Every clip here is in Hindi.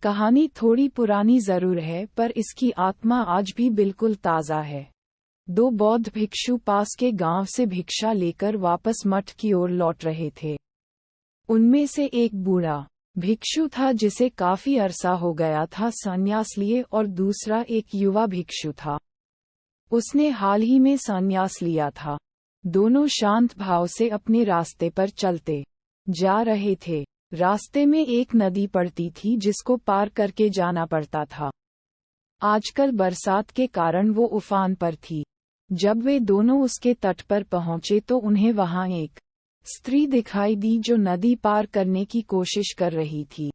कहानी थोड़ी पुरानी जरूर है, पर इसकी आत्मा आज भी बिल्कुल ताज़ा है। दो बौद्ध भिक्षु पास के गांव से भिक्षा लेकर वापस मठ की ओर लौट रहे थे। उनमें से एक बूढ़ा भिक्षु था जिसे काफी अरसा हो गया था संन्यास लिए, और दूसरा एक युवा भिक्षु था। उसने हाल ही में संन्यास लिया था। दोनों शांत भाव से अपने रास्ते पर चलते जा रहे थे। रास्ते में एक नदी पड़ती थी जिसको पार करके जाना पड़ता था। आजकल बरसात के कारण वो उफान पर थी। जब वे दोनों उसके तट पर पहुंचे तो उन्हें वहां एक स्त्री दिखाई दी जो नदी पार करने की कोशिश कर रही थी।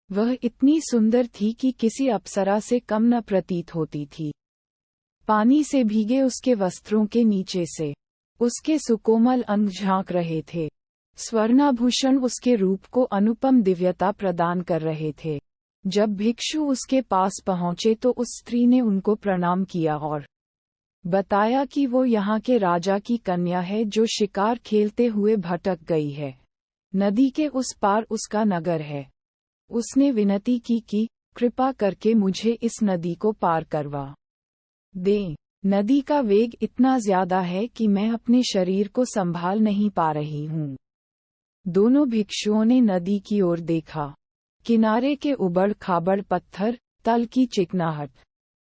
वह इतनी सुंदर थी कि किसी अप्सरा से कम न प्रतीत होती थी। पानी से भीगे उसके वस्त्रों के नीचे से उसके सुकोमल अंग झांक रहे थे। स्वर्णाभूषण उसके रूप को अनुपम दिव्यता प्रदान कर रहे थे। जब भिक्षु उसके पास पहुंचे तो उस स्त्री ने उनको प्रणाम किया और बताया कि वो यहाँ के राजा की कन्या है जो शिकार खेलते हुए भटक गई है। नदी के उस पार उसका नगर है। उसने विनती की कि कृपा करके मुझे इस नदी को पार करवा दें। नदी का वेग इतना ज्यादा है कि मैं अपने शरीर को संभाल नहीं पा रही हूँ। दोनों भिक्षुओं ने नदी की ओर देखा। किनारे के उबड़ खाबड़ पत्थर, तल की चिकनाहट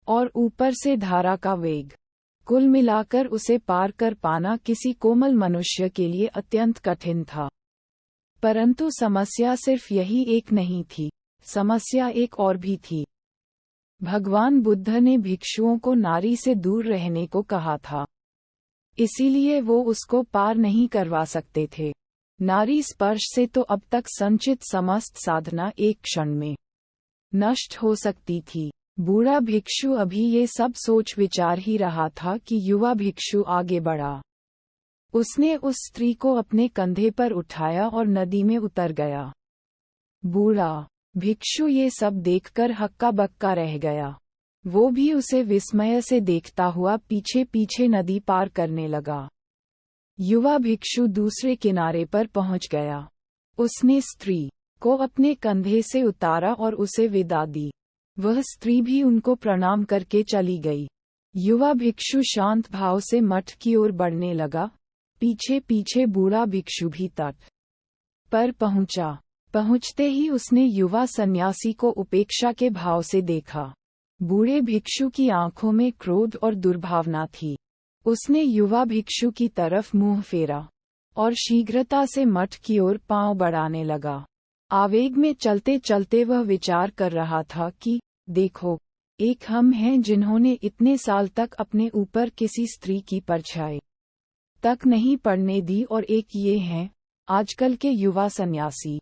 और ऊपर से धारा का वेग, कुल मिलाकर उसे पार कर पाना किसी कोमल मनुष्य के लिए अत्यंत कठिन था। परंतु समस्या सिर्फ यही एक नहीं थी, समस्या एक और भी थी। भगवान बुद्ध ने भिक्षुओं को नारी से दूर रहने को कहा था, इसीलिए वो उसको पार नहीं करवा सकते थे। नारी स्पर्श से तो अब तक संचित समस्त साधना एक क्षण में नष्ट हो सकती थी। बूढ़ा भिक्षु अभी ये सब सोच विचार ही रहा था कि युवा भिक्षु आगे बढ़ा। उसने उस स्त्री को अपने कंधे पर उठाया और नदी में उतर गया। बूढ़ा भिक्षु ये सब देखकर हक्का बक्का रह गया। वो भी उसे विस्मय से देखता हुआ पीछे पीछे नदी पार करने लगा। युवा भिक्षु दूसरे किनारे पर पहुंच गया। उसने स्त्री को अपने कंधे से उतारा और उसे विदा दी। वह स्त्री भी उनको प्रणाम करके चली गई। युवा भिक्षु शांत भाव से मठ की ओर बढ़ने लगा। पीछे पीछे बूढ़ा भिक्षु भी तट पर पहुंचा। पहुंचते ही उसने युवा सन्यासी को उपेक्षा के भाव से देखा। बूढ़े भिक्षु की आंखों में क्रोध और दुर्भावना थी। उसने युवा भिक्षु की तरफ मुंह फेरा और शीघ्रता से मठ की ओर पांव बढ़ाने लगा। आवेग में चलते चलते वह विचार कर रहा था कि देखो, एक हम हैं जिन्होंने इतने साल तक अपने ऊपर किसी स्त्री की परछाई तक नहीं पड़ने दी, और एक ये हैं आजकल के युवा सन्यासी।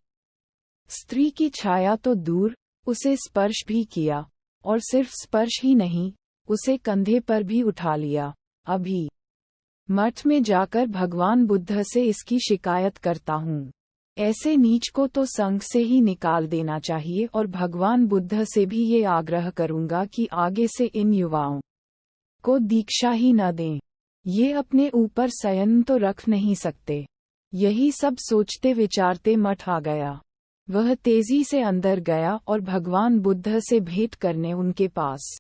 स्त्री की छाया तो दूर, उसे स्पर्श भी किया, और सिर्फ स्पर्श ही नहीं, उसे कंधे पर भी उठा लिया। अभी मठ में जाकर भगवान बुद्ध से इसकी शिकायत करता हूँ। ऐसे नीच को तो संघ से ही निकाल देना चाहिए, और भगवान बुद्ध से भी ये आग्रह करूँगा कि आगे से इन युवाओं को दीक्षा ही न दें। ये अपने ऊपर संयम तो रख नहीं सकते। यही सब सोचते विचारते मठ आ गया। वह तेजी से अंदर गया और भगवान बुद्ध से भेंट करने उनके पास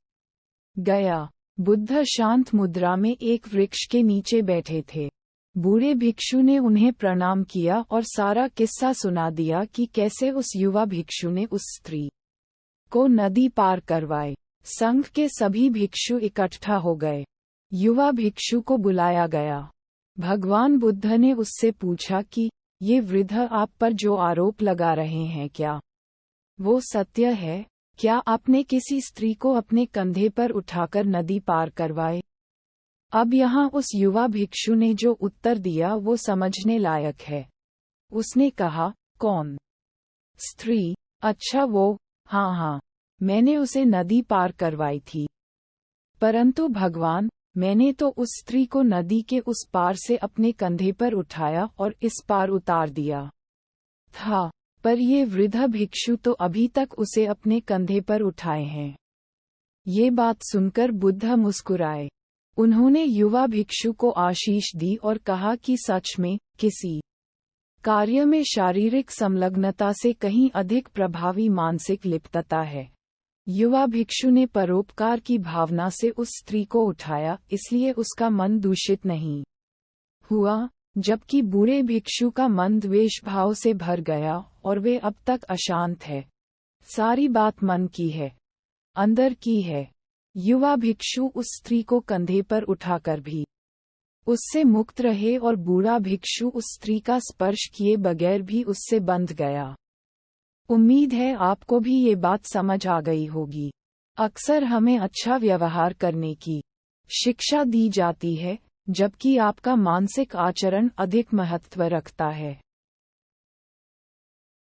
गया। बुद्ध शांत मुद्रा में एक वृक्ष के नीचे बैठे थे। बूढ़े भिक्षु ने उन्हें प्रणाम किया और सारा किस्सा सुना दिया कि कैसे उस युवा भिक्षु ने उस स्त्री को नदी पार करवाए। संघ के सभी भिक्षु इकट्ठा हो गए। युवा भिक्षु को बुलाया गया। भगवान बुद्ध ने उससे पूछा कि ये वृद्ध आप पर जो आरोप लगा रहे हैं, क्या वो सत्य है? क्या आपने किसी स्त्री को अपने कंधे पर उठाकर नदी पार करवाए? अब यहाँ उस युवा भिक्षु ने जो उत्तर दिया वो समझने लायक है। उसने कहा, कौन स्त्री? अच्छा वो, हाँ हाँ, मैंने उसे नदी पार करवाई थी। परंतु भगवान, मैंने तो उस स्त्री को नदी के उस पार से अपने कंधे पर उठाया और इस पार उतार दिया था, पर ये वृद्ध भिक्षु तो अभी तक उसे अपने कंधे पर उठाए हैं। ये बात सुनकर बुद्ध मुस्कुराए। उन्होंने युवा भिक्षु को आशीष दी और कहा कि सच में किसी कार्य में शारीरिक संलग्नता से कहीं अधिक प्रभावी मानसिक लिप्तता है। युवा भिक्षु ने परोपकार की भावना से उस स्त्री को उठाया, इसलिए उसका मन दूषित नहीं हुआ, जबकि बूढ़े भिक्षु का मन द्वेष भाव से भर गया और वे अब तक अशांत है। सारी बात मन की है, अंदर की है। युवा भिक्षु उस स्त्री को कंधे पर उठाकर भी उससे मुक्त रहे और बूढ़ा भिक्षु उस स्त्री का स्पर्श किए बगैर भी उससे बंध गया। उम्मीद है आपको भी ये बात समझ आ गई होगी। अक्सर हमें अच्छा व्यवहार करने की शिक्षा दी जाती है, जबकि आपका मानसिक आचरण अधिक महत्व रखता है।